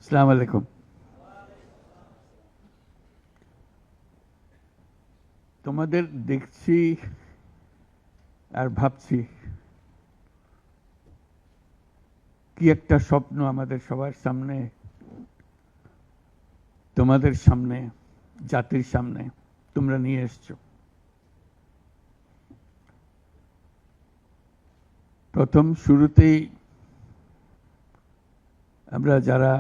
আসসালামু আলাইকুম। তোমাদের দেখছি আর ভাবছি কি একটা স্বপ্ন আমাদের সবার সামনে, তোমাদের সামনে, জাতির সামনে তোমরা নিয়ে এসছো। প্রথম শুরুতেই আমরা যারা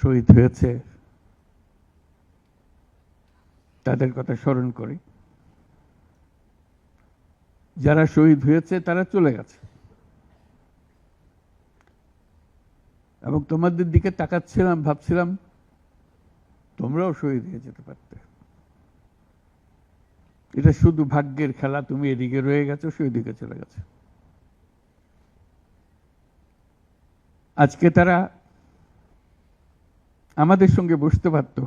শহীদ হয়েছে তাদের কথা স্মরণ করি। যারা শহীদ হয়েছে তারা চলে গেছে, এবং তোমাদের দিকে তাকাচ্ছিলাম, ভাবছিলাম তোমরাও শহীদ হয়ে যেতে পারতে। এটা শুধু ভাগ্যের খেলা, তুমি এদিকে রয়ে গেছো, সেই দিকে চলে গেছে। আজকে তারা আমাদের সঙ্গে বসতে পারত,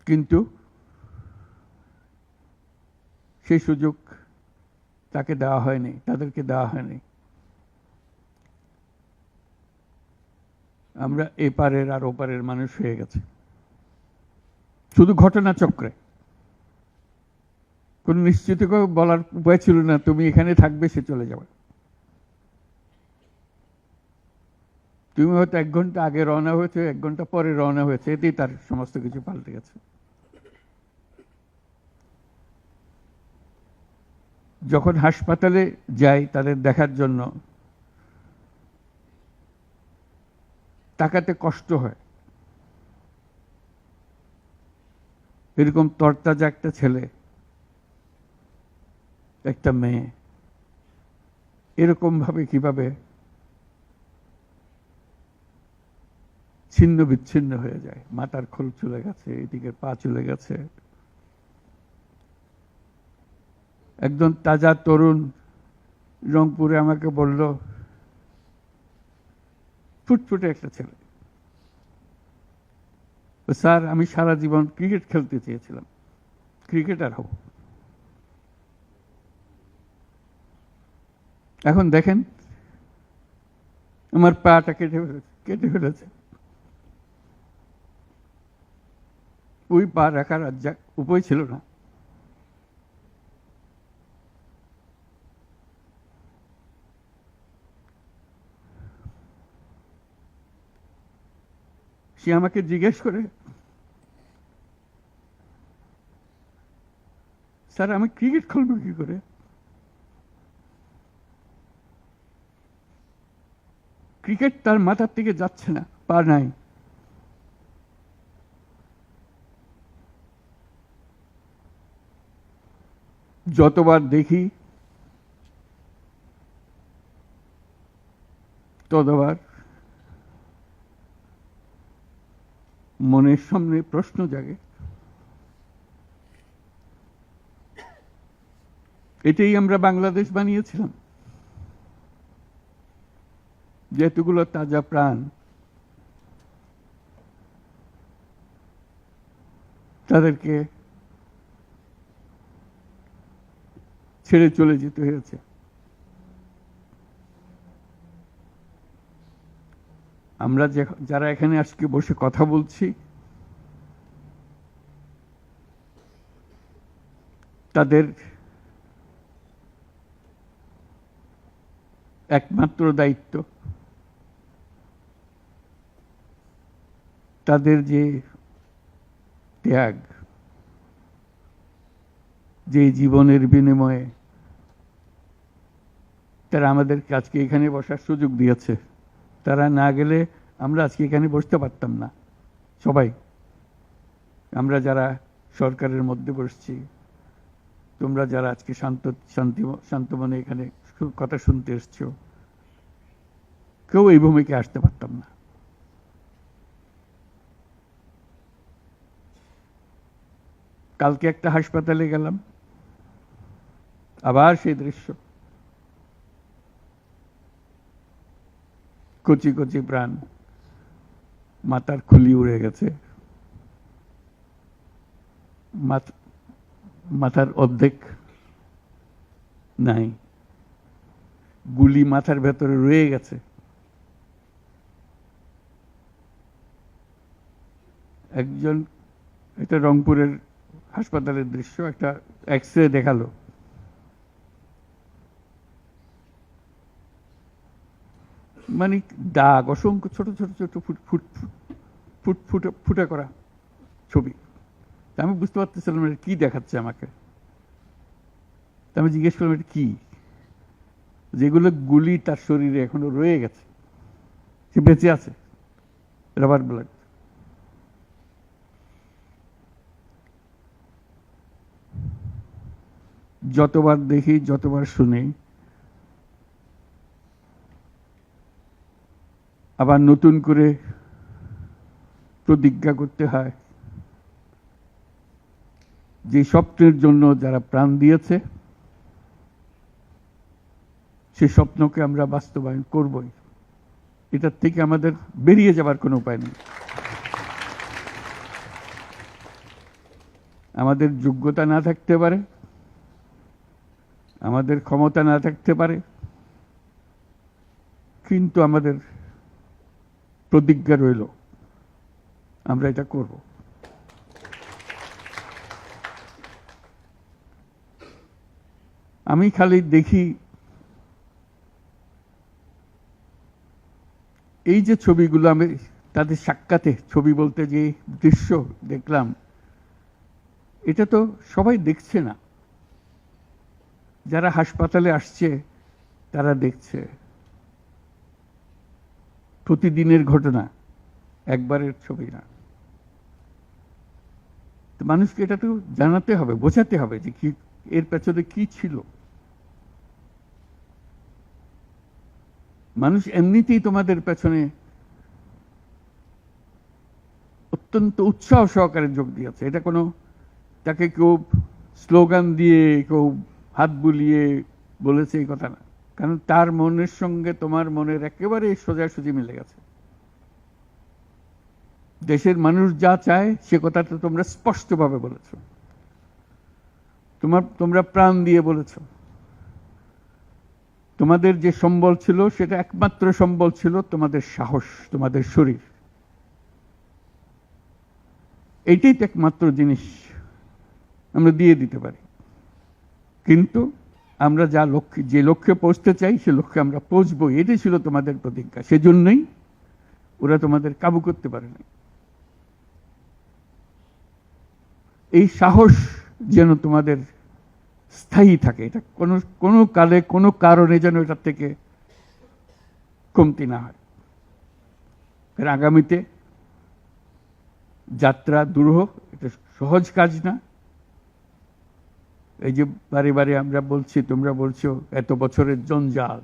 কিন্তু সেই সুযোগ তাকে দেওয়া হয়নি, তাদেরকে দেওয়া হয়নি। আমরা এপারের আর ওপারের মানুষ হয়ে গেছে শুধু ঘটনাচক্রে। কোন নিশ্চিত বলার উপায় ছিল না তুমি এখানে থাকবে, সে চলে যাবে। তুমি হয়তো 1 ঘন্টা আগে রওনা হয়েছে, 1 ঘন্টা পরে রওনা হয়েছে, এতেই তার সমস্ত কিছু পাল্টে গেছে। যখন হাসপাতালে যাই তাদের দেখার জন্য, তাকাতে কষ্ট হয়। এরকম তরতাজা একটা ছেলে, একটা মেয়ে এরকম ভাবে কিভাবে ছিন্ন বিচ্ছিন্ন হয়ে যায়। মাথার খোল চলে গেছে, এদিকে পা চলে গেছে। একজন তাজা তরুণ রংপুরে আমাকে বলল, ফুটফুটে একটা ছেলে, স্যার আমি সারা জীবন ক্রিকেট খেলতে চেয়েছিলাম, ক্রিকেটার হব। এখন দেখেন আমার পাটা কেটে ফেলেছে। ওই পা রাখার উপায় ছিল না। সে আমাকে জিজ্ঞেস করে, স্যার আমি ক্রিকেট খেলবো কি করে? ক্রিকেট তার মাথার থেকে যাচ্ছে না, পা নাই। যতবার দেখি ততবার মনের সামনে প্রশ্ন জাগে। এটাই আমরা বাংলাদেশ বানিয়েছিলাম, যেগুলো তাজা প্রাণ তাদেরকে ছেড়ে চলে যেতে হয়েছে। আমরা যারা এখানে আজকে বসে কথা বলছি, তাদের একমাত্র দায়িত্ব তাদের যে ত্যাগ, যে জীবনের বিনিময়ে তারা আমাদেরকে আজকে এখানে বসার সুযোগ দিয়েছে। তারা না গেলে আমরা আজকে এখানে বসতে পারতাম না। সবাই আমরা যারা সরকারের মধ্যে বসছি, তোমরা যারা আজকে শান্ত মনে এখানে কথা শুনতে এসছো, কেউ এই ভূমিকায় আসতে পারতাম না। কালকে একটা হাসপাতালে গেলাম, আবার সেই দৃশ্য। কচি কচি প্রাণ, মাথার খুলি উড়ে গেছে, মাথার অর্ধেক নাই। গুলি মাথার ভেতরে রয়ে গেছে। একজন, এটা রংপুরের হাসপাতালের দৃশ্য, একটা এক্স-রে দেখালো, মানে দাগ, অসংখ্য ছোট ছোট ছোট ফুটে করা ছবি। আমি বুঝতে পারতেছিলাম এটা কি দেখাচ্ছে আমাকে। আমি জিজ্ঞেস করলাম এটা কি? যেগুলো গুলি তার শরীরে এখনো রয়ে গেছে, সে বেঁচে আছে, রাবার ব্লাড। যতবার দেখি, যতবার শুনি, আবার নতুন করে প্রতিজ্ঞা করতে হয় যে স্বপ্নের জন্য যারা প্রাণ দিয়েছে সে স্বপ্নকে আমরা বাস্তবায়ন করবই। এটার থেকে আমাদের বেরিয়ে যাবার কোনো উপায় নেই। আমাদের যোগ্যতা না থাকতে পারে, আমাদের ক্ষমতা না থাকতে পারে, কিন্তু আমাদের প্রতিজ্ঞা রইল আমরা এটা করব। আমি খালি দেখি এই যে ছবিগুলো, আমি তাদের সাক্ষাতে ছবি বলতে যে দৃশ্য দেখলাম, এটা তো সবাই দেখছে না। যারা হাসপাতালে আসছে তারা দেখছে, প্রতিদিনের ঘটনা, একবারের ছবি না। তো মানুষকে এটা তো জানাতে হবে, বোঝাতে হবে যে কি এর পেছনে কি ছিল। মানুষ এমনিতেই তোমাদের পেছনে অত্যন্ত উৎসাহ সহকারে যোগ দিয়েছে। এটা কোনো তাকে কেউ স্লোগান দিয়ে, কেউ হাত বুলিয়ে বলেছে এই কথা না, কারণ তার মনের সঙ্গে তোমার মনের একেবারে সোজাসুজি মিলে গেছে। দেশের মানুষ যা চায় সে কথাটা তোমরা স্পষ্টভাবে বলেছ, তোমরা প্রাণ দিয়ে বলেছ। তোমাদের যে সম্বল ছিল সেটা একমাত্র সম্বল ছিল তোমাদের সাহস, তোমাদের শরীর। এইটাই তো একমাত্র জিনিস আমরা দিয়ে দিতে পারি। কিন্তু আমরা যে লক্ষ্যে পৌঁছতে চাই সে লক্ষ্যে আমরা পৌঁছবো, এটাই ছিল তোমাদের প্রতিজ্ঞা। সেজন্যই ওরা তোমাদের কাবু করতে পারে না। এই সাহস যেন তোমাদের স্থায়ী থাকে, এটা কোনো কালে কোনো কারণে যেন এটার থেকে কমতি না হয়। আগামীতে যাত্রা দুরূহ, এটা সহজ কাজ না। এই যে বারে বারে আমরা বলছি, তোমরা বলছো এত বছরের জঞ্জাল,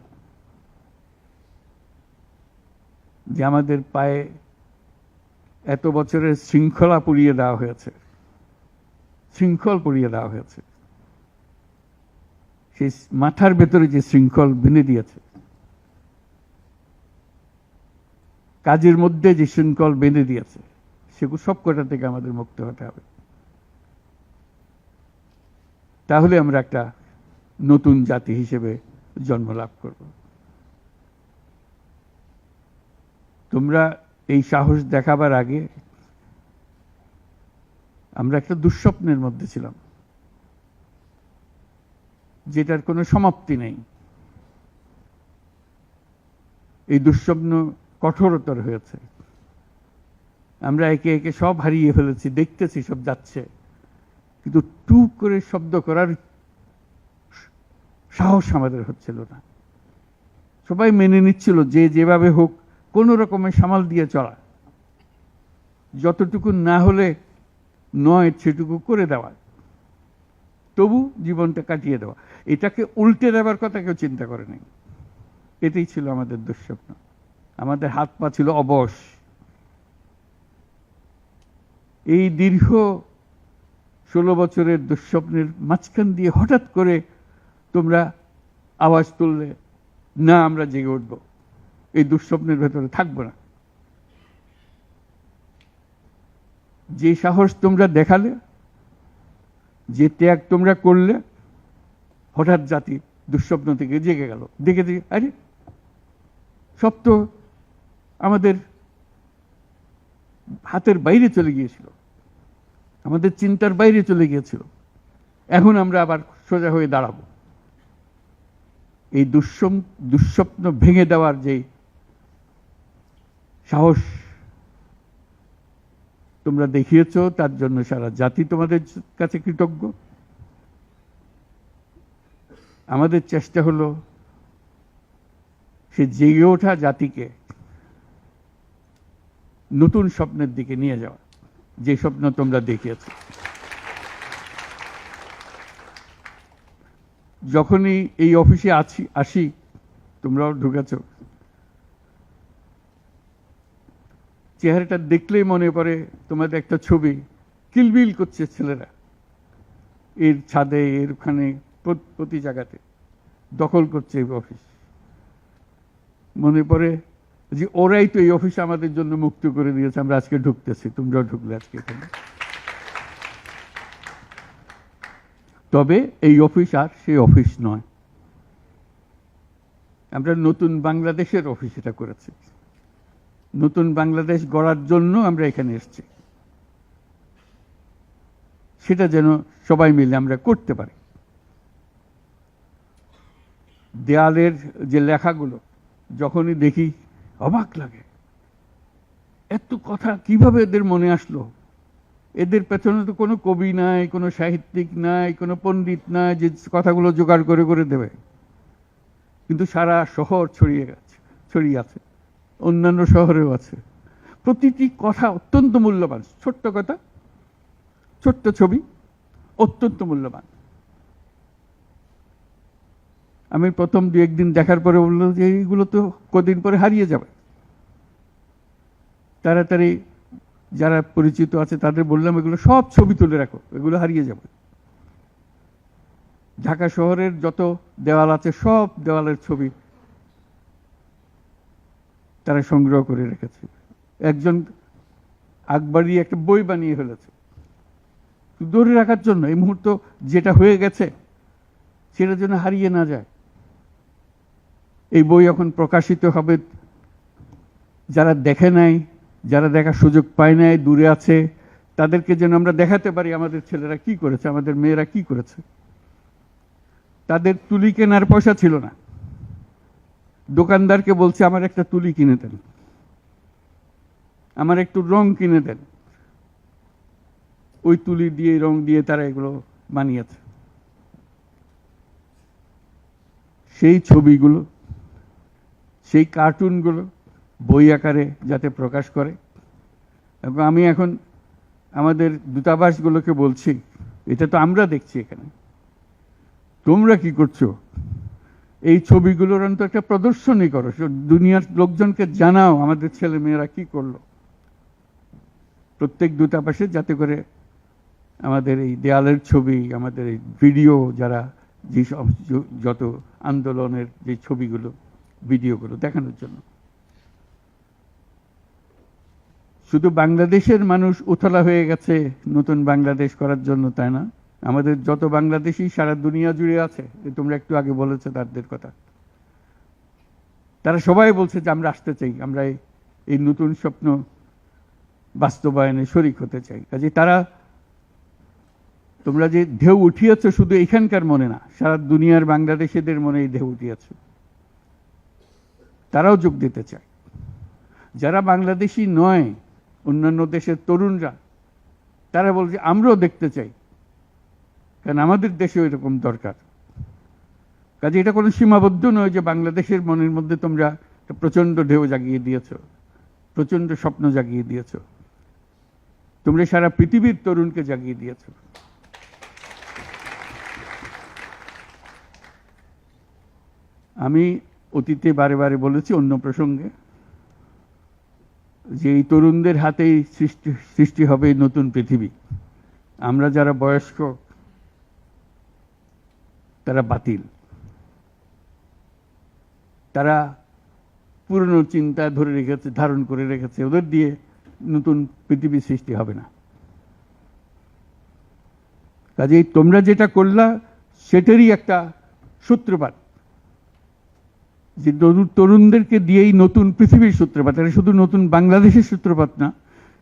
যে আমাদের পায়ে এত বছরের শৃঙ্খলা পুড়িয়ে দেওয়া হয়েছে, শৃঙ্খল পুড়িয়ে দেওয়া হয়েছে। সেই মাথার ভেতরে যে শৃঙ্খল বেঁধে দিয়েছে, কাজের মধ্যে যে শৃঙ্খল বেঁধে দিয়েছে, সেগুলো সব কটা থেকে আমাদের মুক্ত হতে হবে। তাহলে আমরা একটা নতুন জাতি হিসেবে জন্ম লাভ করব। তোমরা এই সাহস দেখাবার আগে আমরা একটা দুঃস্বপ্নের মধ্যে ছিলাম, যেটার কোনো সমাপ্তি নেই। এই দুঃস্বপ্ন কঠোরতর হয়েছে। আমরা একে একে সব হারিয়ে ফেলেছি, দেখতেছি সব যাচ্ছে, কিন্তু টুক করে শব্দ করার সাহস আমাদের হচ্ছিল না। সবাই মেনে নিচ্ছিল যে যেভাবে হোক কোন রকমের সামাল দিয়ে চলা, যতটুকু না হলে নয় সেটুকু করে দেওয়া, তবু জীবনটা কাটিয়ে দেওয়া। এটাকে উল্টে দেওয়ার কথা কেউ চিন্তা করে নাই। এটাই ছিল আমাদের দুঃস্বপ্ন। আমাদের হাত পা ছিল অবশ। এই দীর্ঘ 16 বছরের দুঃস্বপ্নের মাঝখান দিয়ে হঠাৎ করে তোমরা আওয়াজ তুললে, না আমরা জেগে উঠব, এই দুঃস্বপ্নের ভেতরে থাকবো না। যে সাহস তোমরা দেখালে, যে ত্যাগ তোমরা করলে, হঠাৎ জাতি দুঃস্বপ্ন থেকে জেগে গেল, দেখে দেখে আরে সব তো আমাদের হাতের বাইরে চলে গিয়েছিল, আমাদের চিন্তার বাইরে চলে গিয়েছিল, এখন আমরা আবার সোজা হয়ে দাঁড়াবো। এই দুঃস্বপ্ন ভেঙে দেওয়ার যে সাহস তোমরা দেখিয়েছ, তার জন্য সারা জাতি তোমাদের কাছে কৃতজ্ঞ। আমাদের চেষ্টা হলো সে জেগে ওঠা জাতিকে নতুন স্বপ্নের দিকে নিয়ে যাওয়া, যে স্বপ্ন তোমরা দেখিয়েছ। যখনই এই অফিসে আসি, তোমরাও ঢুকেছ, চেহারাটা দেখলেই মনে পড়ে তোমাদের একটা ছবি, কিলবিল করছে ছেলেরা এর ছাদে, এর ওখানে, প্রতি জায়গাতে দখল করছে এই অফিস। মনে পড়ে যে ওরাই তো এই অফিস আমাদের জন্য মুক্ত করে দিয়েছে, আমরা আজকে ঢুকতেছি, তোমরাও ঢুকলে আজকে এখানে। তবে এই অফিস আর সেই অফিস নয়, আমরা নতুন বাংলাদেশের অফিস এটা করেছি। নতুন বাংলাদেশ গড়ার জন্য আমরা এখানে এসেছি, সেটা যেন সবাই মিলে আমরা করতে পারি। দেয়ালের যে লেখাগুলো যখনই দেখি অবাক লাগে, এত কথা কিভাবে এদের মনে আসলো। এদের পেছনে তো কোনো কবি নাই, কোনো সাহিত্যিক নাই, কোনো পণ্ডিত নাই যে কথাগুলো জোগাড় করে করে দেবে, কিন্তু সারা শহর ছড়িয়ে আছে, অন্যান্য শহরেও আছে। প্রতিটি কথা অত্যন্ত মূল্যবান, ছোট্ট কথা, ছোট্ট ছবি, অত্যন্ত মূল্যবান। আমি প্রথম দু একদিন দেখার পরে বললো যে এইগুলো তো কদিন পরে হারিয়ে যাবে। তাড়াতাড়ি যারা পরিচিত আছে তাদের বললাম এগুলো সব ছবি তুলে রাখো, এগুলো হারিয়ে যাবে। ঢাকা শহরের যত দেওয়াল আছে সব দেওয়ালের ছবি তারা সংগ্রহ করে রেখেছে। একজন আকবরী একটা বই বানিয়ে ফেলেছে ধরে রাখার জন্য, এই মুহূর্ত যেটা হয়ে গেছে সেটার জন্য হারিয়ে না যায়। এই বই এখন প্রকাশিত হবে, যারা দেখে নাই, যারা দেখার সুযোগ পায় নাই, দূরে আছে, তাদেরকে যেন আমরা দেখাতে পারি আমাদের ছেলেরা কি করেছে, আমাদের মেয়েরা কি করেছে। তাদের তুলি কেনার পয়সা ছিল না, দোকানদারকে বলছে আমার একটা তুলি কিনে দেন, আমার একটু রং কিনে দেন। ওই তুলি দিয়ে, রং দিয়ে তারা এগুলো বানিয়েছে। সেই ছবিগুলো, সেই কার্টুনগুলো বই আকারে যাতে প্রকাশ করে। এবং আমি এখন আমাদের দূতাবাসগুলোকে বলছি, এটা তো আমরা দেখছি এখানে, তোমরা কি করছো, এই ছবিগুলোর অন্তত একটা প্রদর্শনী করো, দুনিয়ার লোকজনকে জানাও আমাদের ছেলে মেয়েরা কি করলো। প্রত্যেক দূতাবাসে যাতে করে আমাদের এই দেয়ালের ছবি, আমাদের এই ভিডিও, যারা যে যত আন্দোলনের যে ছবিগুলো, ভিডিওগুলো দেখানোর জন্য। শুধু বাংলাদেশের মানুষ উতলা হয়ে গেছে নতুন বাংলাদেশ করার জন্য, তাই না? আমাদের যত বাংলাদেশী সারা দুনিয়া জুড়ে আছে, তোমরা একটু আগে বলেছো তাদের কথা, তারা সবাই বলছে যে আমরা আসতে চাই, আমরা এই নতুন স্বপ্ন বাস্তবায়নে শরিক হতে চাই। কাজে তারা, তোমরা যে ঢেউ উঠিয়েছ শুধু এখানকার মনে না, সারা দুনিয়ার বাংলাদেশিদের মনে এই ঢেউ উঠিয়েছ, তারাও যোগ দিতে চায়। যারা বাংলাদেশি নয়, অন্যান্য দেশের তরুণরা, তারা বলছে আমরাও দেখতে চাই, কারণ আমাদের দেশেও এরকম দরকার। কাজে এটা কোনো সীমাবদ্ধ নয় যে বাংলাদেশের মনের মধ্যে তোমরা প্রচন্ড ঢেউ জাগিয়ে দিয়েছ, প্রচন্ড স্বপ্ন জাগিয়ে দিয়েছ, তোমরা সারা পৃথিবীর তরুণকে জাগিয়ে দিয়েছ। আমি অতীতে বারে বারে বলেছি অন্য প্রসঙ্গে যে এই তরুণদের হাতেই সৃষ্টি হবে নতুন পৃথিবী। আমরা যারা বয়স্ক তারা বাতিল, তারা পুরনো চিন্তা ধরে রেখেছে, ধারণ করে রেখেছে, ওদের দিয়ে নতুন পৃথিবী সৃষ্টি হবে না। কাজেই তোমরা যেটা করলা সেটারই একটা সূত্রপাত, যে তরুণদেরকে দিয়েই নতুন পৃথিবীর সূত্রপাত। এটা শুধু নতুন বাংলাদেশের সূত্রপাত না,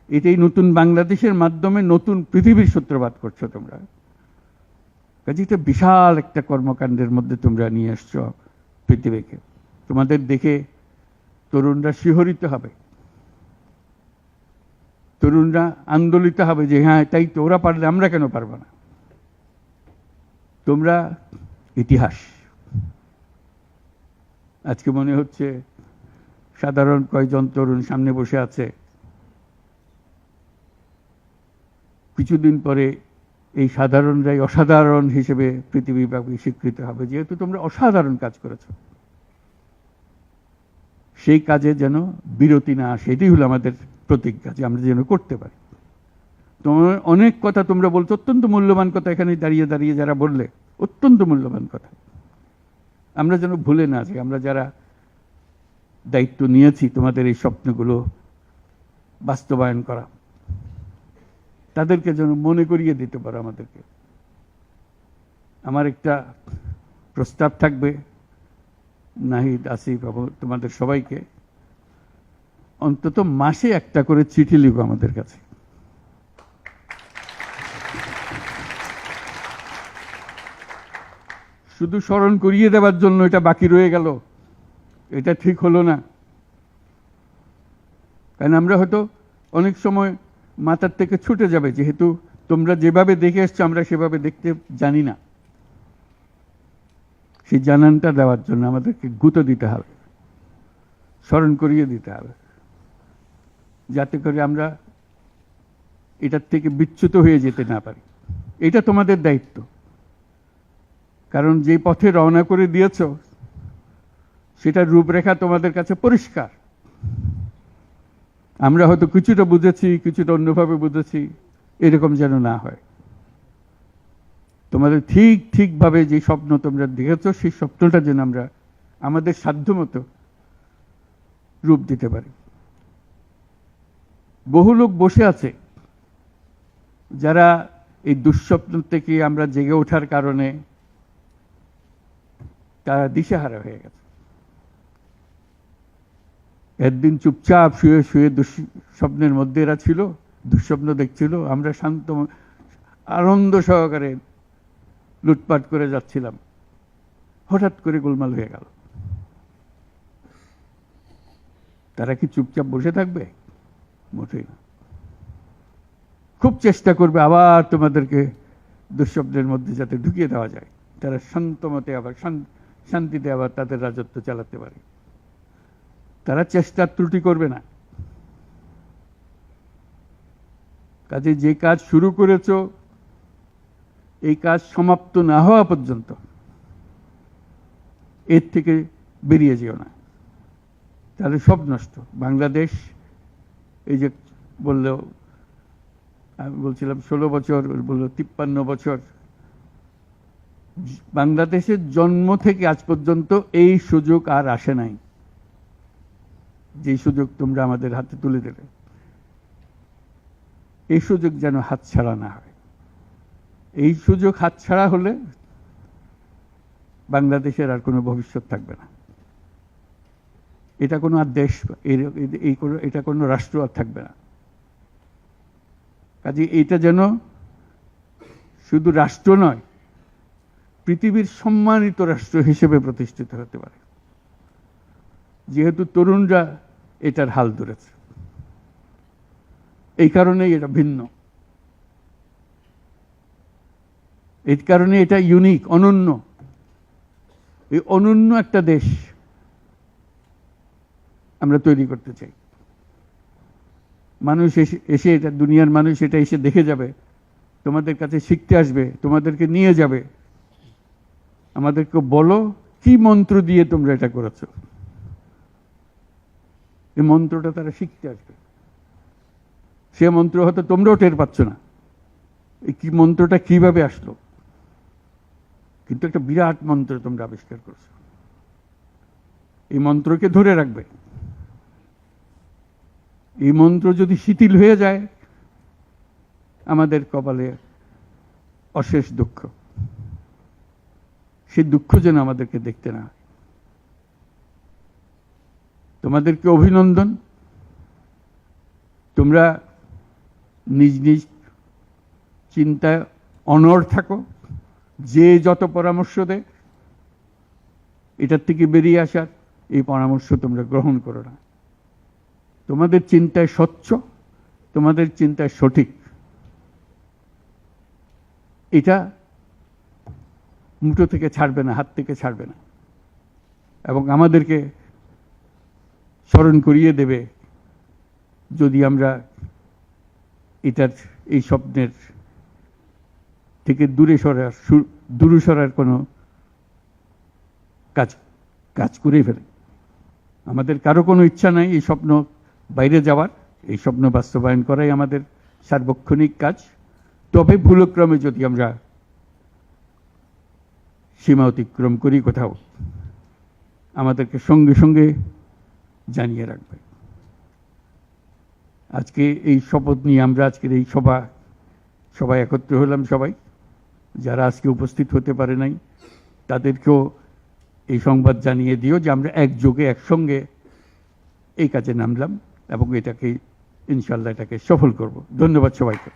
এটাই নতুন বাংলাদেশের মাধ্যমে নতুন পৃথিবীর সূত্রপাত করছো তোমরা। কাজে এটা বিশাল একটা কর্মকাণ্ডের মধ্যে তোমরা নিয়ে আসছো পৃথিবীকে। তোমাদের দেখে তরুণরা শিহরিত হবে, তরুণরা আন্দোলিত হবে যে হ্যাঁ তাই তো, ওরা পারলে আমরা কেন পারবো না। তোমরা ইতিহাস। আজকে মনে হচ্ছে সাধারণ কয়েকজন তরুণ সামনে বসে আছে, কিছুদিন পরে এই সাধারণরাই অসাধারণ হিসেবে পৃথিবীব্যাপী স্বীকৃত হবে, যেহেতু তোমরা অসাধারণ কাজ করেছ। সেই কাজে যেন বিরতি না আসে, এটাই হলো আমাদের প্রতিজ্ঞা, যে আমরা যেন করতে পারি। তোমার অনেক কথা তোমরা বলছো, অত্যন্ত মূল্যবান কথা, এখানে দাঁড়িয়ে দাঁড়িয়ে যারা বললে অত্যন্ত মূল্যবান কথা, আমরা যেন ভুলে না যাই। আমরা যারা দায়িত্ব নিয়েছি তোমাদের এই স্বপ্নগুলো বাস্তবায়ন করা, তাদেরকে যেন মনে করিয়ে দিতে পারো আমাদেরকে। আমার একটা প্রস্তাব থাকবে, নাহিদ, আসিফ এবং তোমাদের সবাইকে, অন্তত মাসে একটা করে চিঠি লিখো আমাদের কাছে। শুধু স্মরণ করিয়ে দেওয়ার জন্য এটা বাকি রয়ে গেল, এটা ঠিক হলো না। কারণ আমরা হয়তো অনেক সময় মাথার থেকে ছুটে যাবে, যেহেতু তোমরা যেভাবে দেখে এসছো আমরা সেভাবে দেখতে জানি না। সেই জানানটা দেওয়ার জন্য আমাদেরকে গুঁতো দিতে হবে, স্মরণ করিয়ে দিতে হবে, যাতে করে আমরা এটার থেকে বিচ্যুত হয়ে যেতে না পারি। এটা তোমাদের দায়িত্ব, কারণ যে পথে রওনা করে দিয়েছ সেটার রূপরেখা তোমাদের কাছে পরিষ্কার। আমরা হয়তো কিছুটা বুঝেছি, কিছুটা অন্যভাবে বুঝেছি, এরকম যেন না হয়। তোমাদের ঠিকভাবে যে স্বপ্ন তোমরা দেখেছ, সেই স্বপ্নটা যেন আমরা আমাদের সাধ্যমতো রূপ দিতে পারি। বহু লোক বসে আছে যারা এই দুঃস্বপ্ন থেকে আমরা জেগে ওঠার কারণে তারা দিশেহারা হয়ে গেছে। একদিন চুপচাপ শুয়ে শুয়ে দুঃস্বপ্নের মধ্যে এরা ছিল, দুঃস্বপ্ন দেখছিল, আমরা শান্ত আনন্দ সহকারে লুটপাট করে যাচ্ছিলাম, হঠাৎ করে গোলমাল হয়ে গেল। তারা কি চুপচাপ বসে থাকবে? মোটেই না। খুব চেষ্টা করবে আবার তোমাদেরকে দুঃস্বপ্নের মধ্যে যাতে ঢুকিয়ে দেওয়া যায়, তারা শান্তমতে আবার শান্তিতে আবার তাদের রাজত্ব চালাতে পারে। তারা চেষ্টার ত্রুটি করবে না। কাজে যে কাজ শুরু করেছ, এই কাজ সমাপ্ত না হওয়া পর্যন্ত এর থেকে বেরিয়ে যেও না, তাহলে সব নষ্ট। বাংলাদেশ এই যে বললো, আমি বলছিলাম 16 বছর, বললো 53 বছর। বাংলাদেশের জন্ম থেকে আজ পর্যন্ত এই সুযোগ আর আসে নাই, যে সুযোগ তোমরা আমাদের হাতে তুলে দেবে। এই সুযোগ যেন হাতছাড়া না হয়। এই সুযোগ হাতছাড়া হলে বাংলাদেশের আর কোনো ভবিষ্যৎ থাকবে না। এটা কোনো আর দেশ, এটা কোনো রাষ্ট্র আর থাকবে না। কাজে এইটা যেন শুধু রাষ্ট্র নয়, পৃথিবীর সম্মানিত রাষ্ট্র হিসেবে প্রতিষ্ঠিত হতে পারে, যেহেতু তরুণরা এটার হাল ধরেছে। এই কারণেই এটা ভিন্ন, এই কারণে এটা ইউনিক, অনন্য। এই অনন্য একটা দেশ আমরা তৈরি করতে চাই। মানুষ এসে এটা, দুনিয়ার মানুষ এটা এসে দেখে যাবে, তোমাদের কাছে শিখতে আসবে, তোমাদেরকে নিয়ে যাবে। আমাদেরকে বলো কি মন্ত্র দিয়ে তোমরা এটা করেছো, এই মন্ত্রটা তারা শিখতে আসবে। সে মন্ত্র হয়তো তোমরাও টের পাচ্ছ না, এই কি মন্ত্রটা কিভাবে আসলো, কিন্তু একটা বিরাট মন্ত্র তোমরা আবিষ্কার করছো। এই মন্ত্রকে ধরে রাখবে। এই মন্ত্র যদি শিথিল হয়ে যায়, আমাদের কপালে অশেষ দুঃখ। সেই দুঃখ যেন আমাদেরকে দেখতে না হয়। তোমাদেরকে অভিনন্দন। তোমরা নিজ নিজ চিন্তায় অনড় থাকো। যে যত পরামর্শ দেয় এটার থেকে বেরিয়ে আসার, এই পরামর্শ তোমরা গ্রহণ করো না। তোমাদের চিন্তায় স্বচ্ছ, তোমাদের চিন্তায় সঠিক, এটা মুঠো থেকে ছাড়বে না, হাত থেকে ছাড়বে না, এবং আমাদেরকে স্মরণ করিয়ে দেবে যদি আমরা এটার, এই স্বপ্নের থেকে দূরে সরার কোনো কাজ করে ফেলে। আমাদের কারো কোনো ইচ্ছা নাই এই স্বপ্ন বাইরে যাওয়ার, এই স্বপ্ন বাস্তবায়ন করাই আমাদের সার্বক্ষণিক কাজ। তবে ভুলক্রমে যদি আমরা সীমা অতিক্রম করি কোথাও, আমাদেরকে সঙ্গে সঙ্গে জানিয়ে রাখবে। আজকে এই শপথ নিয়ে আমরা আজকের এই সবাই একত্র হলাম। সবাই যারা আজকে উপস্থিত হতে পারে নাই তাদেরকেও এই সংবাদ জানিয়ে দিও যে আমরা একযোগে একসঙ্গে এই কাজে নামলাম এবং এটাকে ইনশাল্লাহ এটাকে সফল করব। ধন্যবাদ সবাইকে।